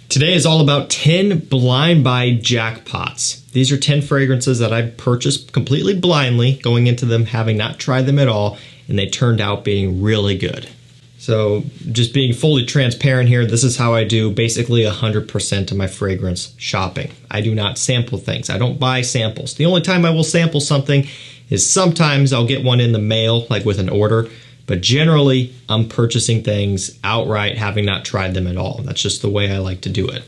Today is all about 10 blind buy jackpots. These are 10 fragrances that I purchased completely blindly, going into them having not tried them at all, and they turned out being really good. So just being fully transparent here, this is how I do basically 100% of my fragrance shopping. I do not sample things. I don't buy samples. The only time I will sample something is sometimes I'll get one in the mail, like with an order, but generally I'm purchasing things outright having not tried them at all. That's just the way I like to do it.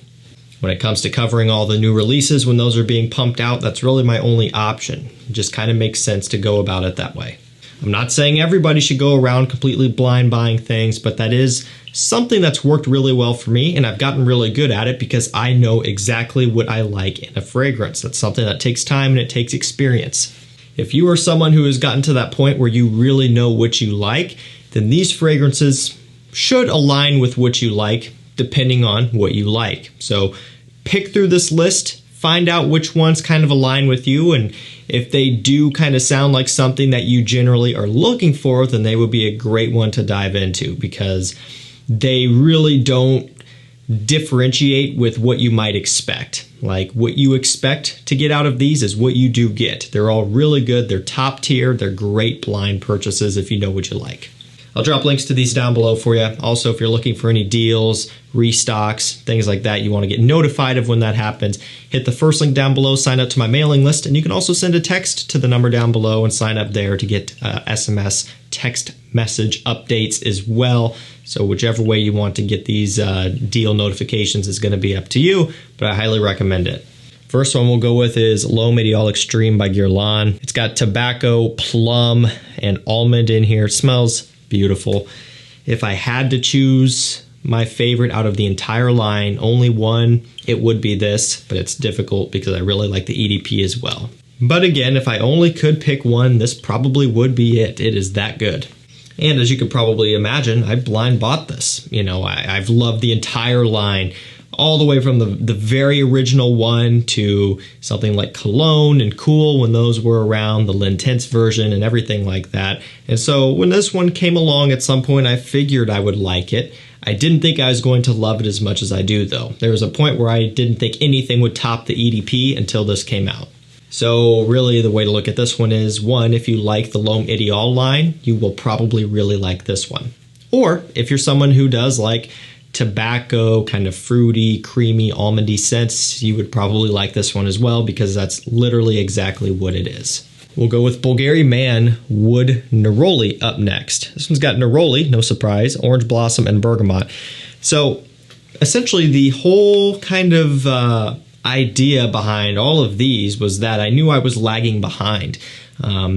When it comes to covering all the new releases, when those are being pumped out, that's really my only option. It just kind of makes sense to go about it that way. I'm not saying everybody should go around completely blind buying things, but that is something that's worked really well for me, and I've gotten really good at it because I know exactly what I like in a fragrance. That's something that takes time and it takes experience. If you are someone who has gotten to that point where you really know what you like, then these fragrances should align with what you like depending on what you like. So pick through this list, find out which ones kind of align with you, and if they do kind of sound like something that you generally are looking for, then they would be a great one to dive into because they really don't differentiate with what you might expect. Like what you expect to get out of these is what you do get. They're all really good. They're top tier. They're great blind purchases if you know what you like. I'll drop links to these down below for you. Also, if you're looking for any deals, restocks, things like that, you want to get notified of when that happens, hit the first link down below, sign up to my mailing list, and you can also send a text to the number down below and sign up there to get SMS text message updates as well. So whichever way you want to get these deal notifications is going to be up to you, but I highly recommend it. First one we'll go with is L'Homme Ideal Extreme by GUERLAIN. It's got tobacco, plum, and almond in here. It smells beautiful. If I had to choose my favorite out of the entire line, only one, it would be this, but it's difficult because I really like the EDP as well. But again, if I only could pick one, this probably would be it. It is that good. And as you could probably imagine, I blind bought this. You know, I've loved the entire line, all the way from the very original one to something like Cologne and Cool when those were around, the L'Intense version and everything like that. And so when this one came along at some point, I figured I would like it. I didn't think I was going to love it as much as I do though. There was a point where I didn't think anything would top the EDP until this came out. So really the way to look at this one is, one, if you like the L'Homme Ideal line, you will probably really like this one. Or if you're someone who does like tobacco, kind of fruity, creamy, almondy scents, you would probably like this one as well because that's literally exactly what it is. We'll go with Bulgari Man Wood Neroli up next. This one's got neroli, no surprise, orange blossom, and bergamot. So essentially the whole kind of idea behind all of these was that I knew I was lagging behind.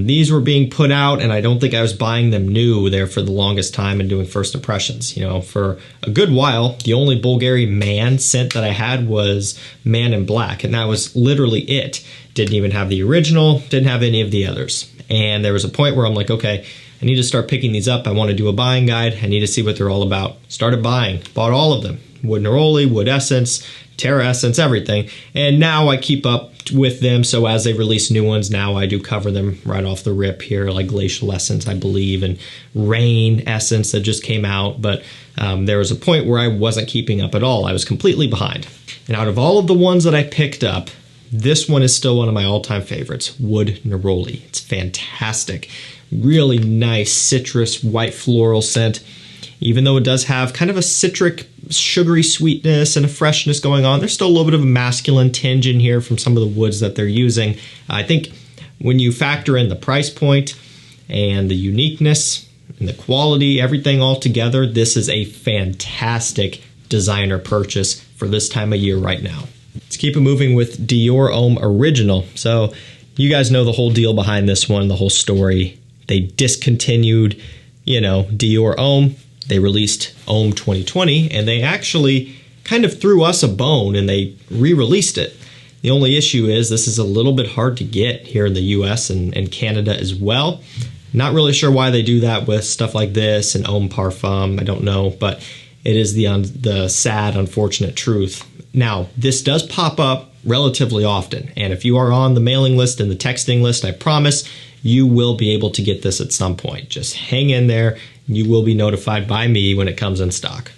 These were being put out and I don't think I was buying them new there for the longest time and doing first impressions. You know, for a good while, the only Bulgari Man scent that I had was Man in Black, and that was literally it. Didn't even have the original, didn't have any of the others. And there was a point where I'm like, okay, I need to start picking these up. I want to do a buying guide. I need to see what they're all about. Started buying, bought all of them. Wood Neroli, Wood Essence, Terra Essence, everything. And now I keep up with them, so as they release new ones, now I do cover them right off the rip here, like Glacial Essence, I believe, and Rain Essence that just came out. But there was a point where I wasn't keeping up at all. I was completely behind. And out of all of the ones that I picked up, this one is still one of my all-time favorites, Wood Neroli. It's fantastic. Really nice citrus, white floral scent. Even though it does have kind of a citric, sugary sweetness and a freshness going on, there's still a little bit of a masculine tinge in here from some of the woods that they're using. I think when you factor in the price point and the uniqueness and the quality, everything all together, this is a fantastic designer purchase for this time of year right now. Let's keep it moving with DIOR Homme Original. So you guys know the whole deal behind this one, the whole story. They discontinued, you know, DIOR Homme. They released Homme 2020, and they actually kind of threw us a bone and they re-released it. The only issue is this is a little bit hard to get here in the US and Canada as well. Not really sure why they do that with stuff like this and Homme Parfum. I don't know, but it is the sad, unfortunate truth. Now, this does pop up relatively often, and if you are on the mailing list and the texting list, I promise you will be able to get this at some point. Just hang in there. You will be notified by me when it comes in stock.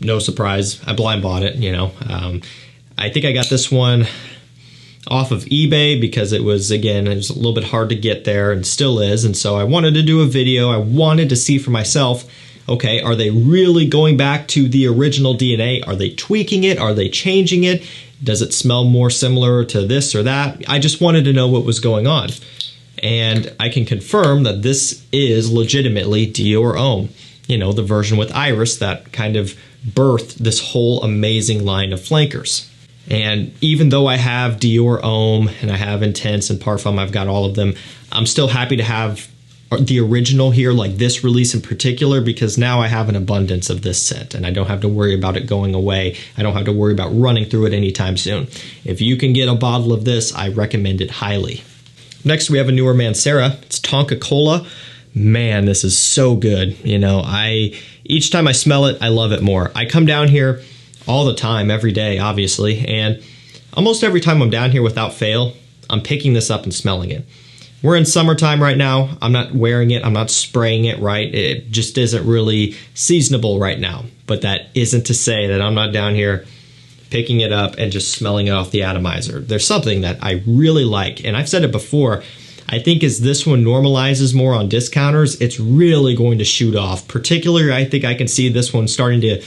No surprise, I blind bought it, you know. I think I got this one off of eBay because it was a little bit hard to get there and still is. And so I wanted to do a video. I wanted to see for myself, okay, are they really going back to the original DNA? Are they tweaking it? Are they changing it? Does it smell more similar to this or that? I just wanted to know what was going on. And I can confirm that this is legitimately DIOR Homme, you know, the version with iris that kind of birthed this whole amazing line of flankers. And even though I have DIOR Homme and I have Intense and Parfum, I've got all of them, I'm still happy to have the original here, like this release in particular, because now I have an abundance of this scent and I don't have to worry about it going away. I don't have to worry about running through it anytime soon. If you can get a bottle of this, I recommend it highly. Next, we have a newer MANCERA. It's Tonka Cola. Man, this is so good. You know, each time I smell it, I love it more. I come down here all the time, every day, obviously, and almost every time I'm down here without fail, I'm picking this up and smelling it. We're in summertime right now. I'm not wearing it. I'm not spraying it, right? It just isn't really seasonable right now. But that isn't to say that I'm not down here picking it up and just smelling it off the atomizer. There's something that I really like, and I've said it before, I think as this one normalizes more on discounters, it's really going to shoot off. Particularly, I think I can see this one starting to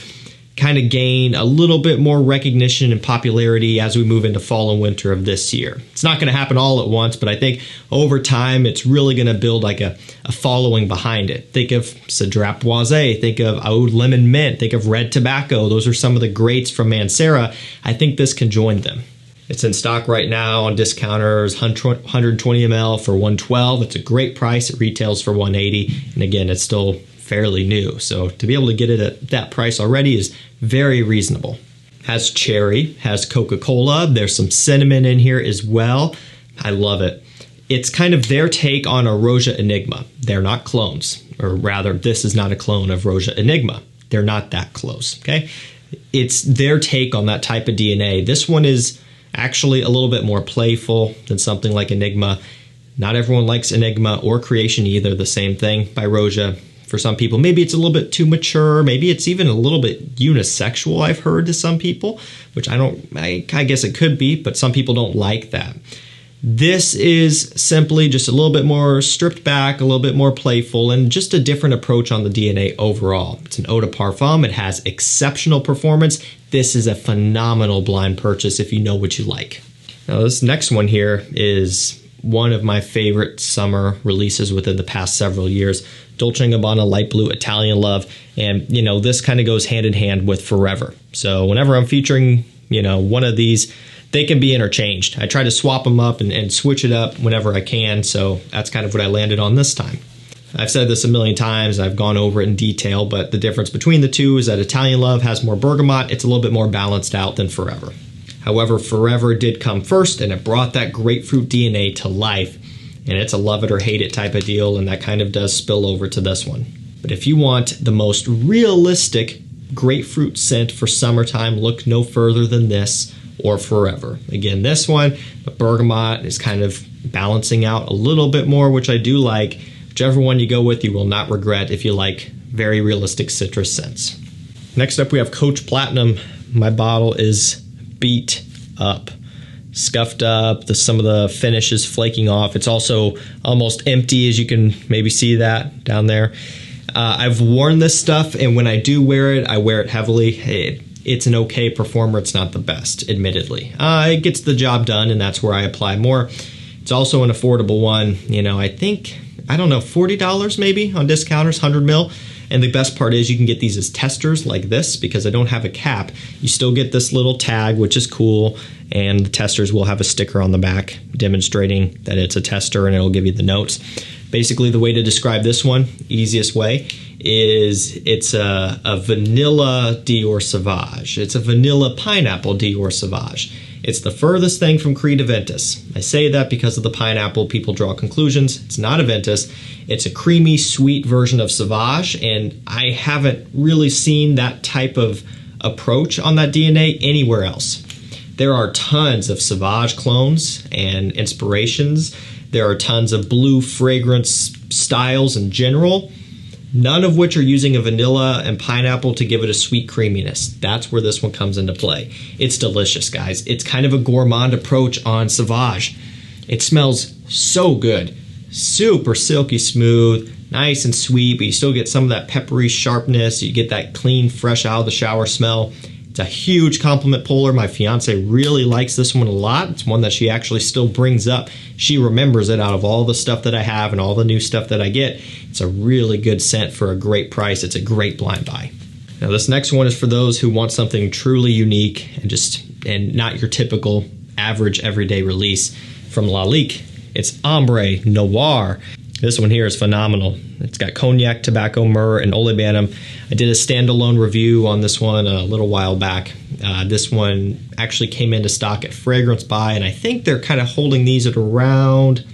kind of gain a little bit more recognition and popularity as we move into fall and winter of this year. It's not going to happen all at once, but I think over time it's really going to build like a following behind it. Think of Cedrat Boisé, think of Oud Lemon Mint, think of Red Tobacco. Those are some of the greats from MANCERA. I think this can join them. It's in stock right now on discounters, 120 ml for $112. It's a great price. It retails for $180, and again, it's still fairly new, so to be able to get it at that price already is very reasonable. Has cherry, has Coca-Cola, there's some cinnamon in here as well. I love it. It's kind of their take on a Roja Enigma. They're not clones, or rather, this is not a clone of Roja Enigma. They're not that close, okay? It's their take on that type of DNA. This one is actually a little bit more playful than something like Enigma. Not everyone likes Enigma or Creation either, the same thing by Roja. For some people, maybe it's a little bit too mature. Maybe it's even a little bit unisexual, I've heard, to some people, which I guess it could be, but some people don't like that. This is simply just a little bit more stripped back, a little bit more playful, and just a different approach on the DNA overall. It's an eau de parfum. It has exceptional performance. This is a phenomenal blind purchase if you know what you like. Now, this next one here is one of my favorite summer releases within the past several years. Dolce & Gabbana Light Blue Italian Love. And, you know, this kind of goes hand in hand with Forever. So whenever I'm featuring, you know, one of these, they can be interchanged. I try to swap them up and switch it up whenever I can. So that's kind of what I landed on this time. I've said this a million times. I've gone over it in detail, but the difference between the two is that Italian Love has more bergamot. It's a little bit more balanced out than Forever. However, Forever did come first, and it brought that grapefruit DNA to life. And it's a love it or hate it type of deal, and that kind of does spill over to this one. But if you want the most realistic grapefruit scent for summertime, look no further than this or Forever. Again, this one, the bergamot is kind of balancing out a little bit more, which I do like. Whichever one you go with, you will not regret if you like very realistic citrus scents. Next up, we have Coach Platinum. My bottle is beat up. Scuffed up, some of the finish is flaking off. It's also almost empty, as you can maybe see that down there. I've worn this stuff, and when I do wear it, I wear it heavily. It's an okay performer. It's not the best, admittedly. It gets the job done, and that's where I apply more. It's also an affordable one. You know, I think, I don't know, $40 maybe on discounters, 100 mil. And the best part is you can get these as testers like this, because I don't have a cap. You still get this little tag, which is cool, and the testers will have a sticker on the back demonstrating that it's a tester, and it'll give you the notes. Basically, the way to describe this one, easiest way, is it's a vanilla DIOR Sauvage. It's a vanilla pineapple DIOR Sauvage. It's the furthest thing from Creed Aventus. I say that because of the pineapple, people draw conclusions. It's not Aventus. It's a creamy, sweet version of Sauvage, and I haven't really seen that type of approach on that DNA anywhere else. There are tons of Sauvage clones and inspirations. There are tons of blue fragrance styles in general, none of which are using a vanilla and pineapple to give it a sweet creaminess. That's where this one comes into play. It's delicious, guys. It's kind of a gourmand approach on Sauvage. It smells so good. Super silky smooth, nice and sweet, but you still get some of that peppery sharpness. You get that clean, fresh out of the shower smell. It's a huge compliment polar. My fiance really likes this one a lot. It's one that she actually still brings up. She remembers it out of all the stuff that I have and all the new stuff that I get. It's a really good scent for a great price. It's a great blind buy. Now this next one is for those who want something truly unique and not your typical average everyday release from LALIQUE. It's Ombre Noir. This one here is phenomenal. It's got cognac, tobacco, myrrh, and olibanum. I did a standalone review on this one a little while back. This one actually came into stock at Fragrance By, and I think they're kind of holding these at around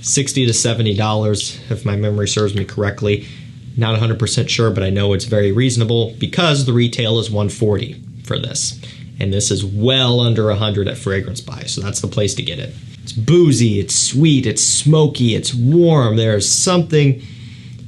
$60 to $70, if my memory serves me correctly. Not 100% sure, but I know it's very reasonable because the retail is $140 for this. And this is well under $100 at Fragrance By, so that's the place to get it. It's boozy, it's sweet, it's smoky, it's warm. There's something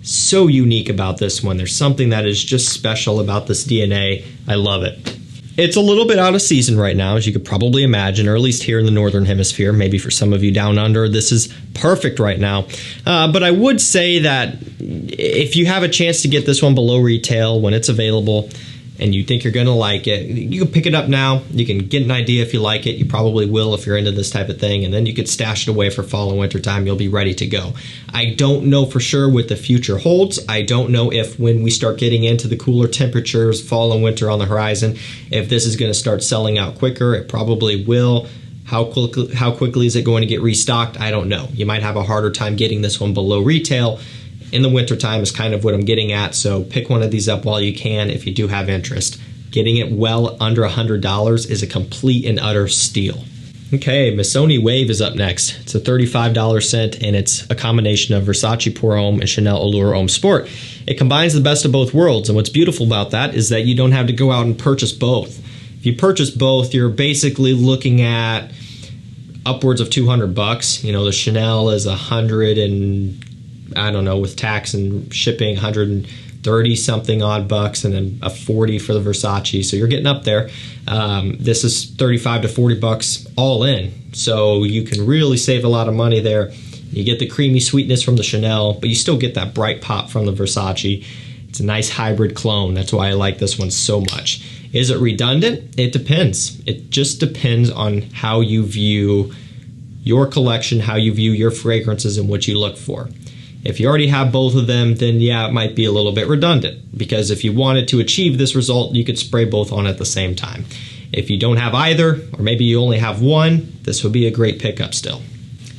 so unique about this one. There's something that is just special about this DNA. I love it. It's a little bit out of season right now, as you could probably imagine, or at least here in the Northern Hemisphere. Maybe for some of you down under, this is perfect right now. But I would say that if you have a chance to get this one below retail when it's available, and you think you're going to like it, you can pick it up now. You can get an idea if you like it. You probably will if you're into this type of thing. And then you could stash it away for fall and winter time. You'll be ready to go. I don't know for sure what the future holds. I don't know if when we start getting into the cooler temperatures, fall and winter on the horizon, if this is going to start selling out quicker. It probably will. How quickly is it going to get restocked? I don't know. You might have a harder time getting this one below retail. In the wintertime is kind of what I'm getting at, so pick one of these up while you can if you do have interest. Getting it well under $100 is a complete and utter steal. Okay, Missoni Wave is up next. It's a $35 scent, and it's a combination of Versace Pour Homme and Chanel Allure Homme Sport. It combines the best of both worlds, and what's beautiful about that is that you don't have to go out and purchase both. If you purchase both, you're basically looking at upwards of $200. You know, the Chanel is $100 and I don't know, with tax and shipping, 130 something odd bucks, and then a 40 for the Versace. So you're getting up there. This is 35 to 40 bucks all in. So you can really save a lot of money there. You get the creamy sweetness from the Chanel, but you still get that bright pop from the Versace. It's a nice hybrid clone. That's why I like this one so much. Is it redundant? It depends. It just depends on how you view your collection, how you view your fragrances, and what you look for. If you already have both of them, then yeah, it might be a little bit redundant, because if you wanted to achieve this result, you could spray both on at the same time. If you don't have either, or maybe you only have one, this would be a great pickup still.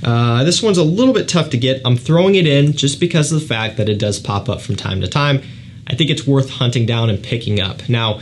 This one's a little bit tough to get. I'm throwing it in just because of the fact that it does pop up from time to time. I think it's worth hunting down and picking up. Now,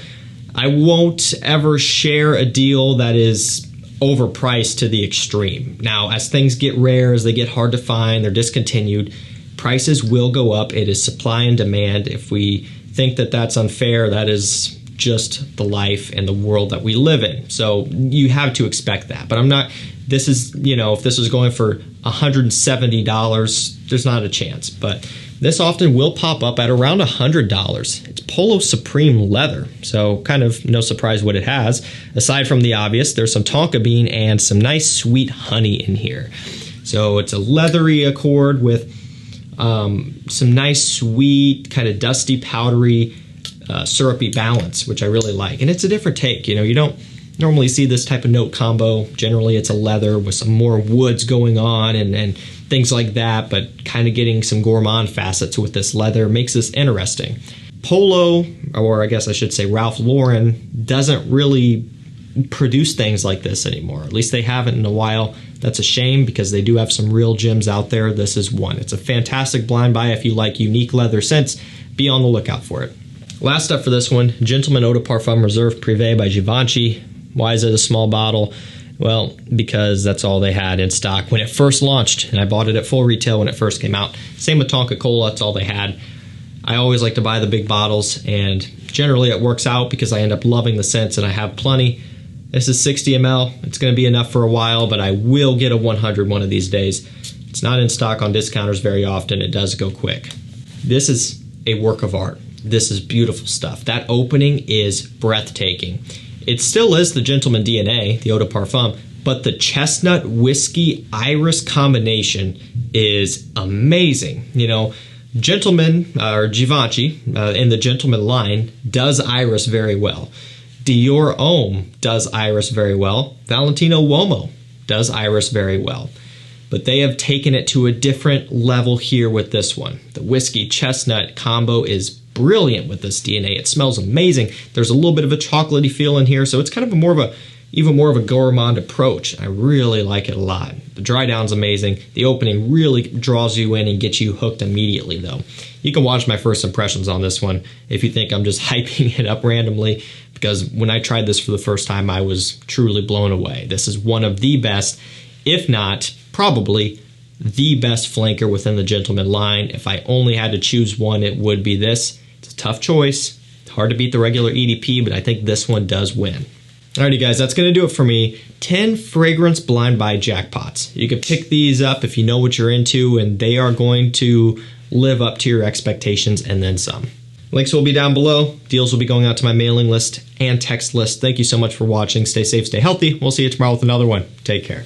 I won't ever share a deal that is overpriced to the extreme. Now, as things get rare, as they get hard to find, they're discontinued, prices will go up. It is supply and demand. If we think that that's unfair, that is just the life and the world that we live in. So you have to expect that. But I'm not, this is, you know, if this was going for $170, there's not a chance. But this often will pop up at around $100. It's Polo Supreme leather, so kind of no surprise what it has. Aside from the obvious, there's some tonka bean and some nice sweet honey in here. So it's a leathery accord with some nice sweet, kind of dusty, powdery, syrupy balance, which I really like. And it's a different take. You know, you don't normally see this type of note combo. Generally, it's a leather with some more woods going on and things like that, but kind of getting some gourmand facets with this leather makes this interesting. Polo, or I guess I should say Ralph Lauren, doesn't really produce things like this anymore. At least they haven't in a while. That's a shame, because they do have some real gems out there. This is one. It's a fantastic blind buy. If you like unique leather scents, be on the lookout for it. Last up for this one, Gentleman Eau de Parfum Reserve Privé by Givenchy. Why is it a small bottle? Well, because that's all they had in stock when it first launched, and I bought it at full retail when it first came out. Same with Tonka Cola, that's all they had. I always like to buy the big bottles, and generally it works out because I end up loving the scents and I have plenty. This is 60 ml. It's going to be enough for a while, but I will get a 100 one of these days. It's not in stock on discounters very often. It does go quick. This is a work of art. This is beautiful stuff. That opening is breathtaking. It still is the Gentleman DNA, the Eau de Parfum, but the chestnut whiskey iris combination is amazing. You know, Gentleman or Givenchy in the Gentleman line does iris very well. DIOR Homme does iris very well. Valentino Uomo does iris very well. But they have taken it to a different level here with this one. The whiskey chestnut combo is brilliant with this DNA. It smells amazing. There's a little bit of a chocolatey feel in here, so it's kind of even more of a gourmand approach. I really like it a lot. The dry down's amazing. The opening really draws you in and gets you hooked immediately though. You can watch my first impressions on this one if you think I'm just hyping it up randomly, because when I tried this for the first time, I was truly blown away. This is one of the best, if not probably the best flanker within the Gentleman line. If I only had to choose one, it would be this. It's a tough choice. It's hard to beat the regular EDP, but I think this one does win. Alrighty guys, that's going to do it for me. 10 fragrance blind buy jackpots. You can pick these up if you know what you're into, and they are going to live up to your expectations and then some. Links will be down below. Deals will be going out to my mailing list and text list. Thank you so much for watching. Stay safe, stay healthy. We'll see you tomorrow with another one. Take care.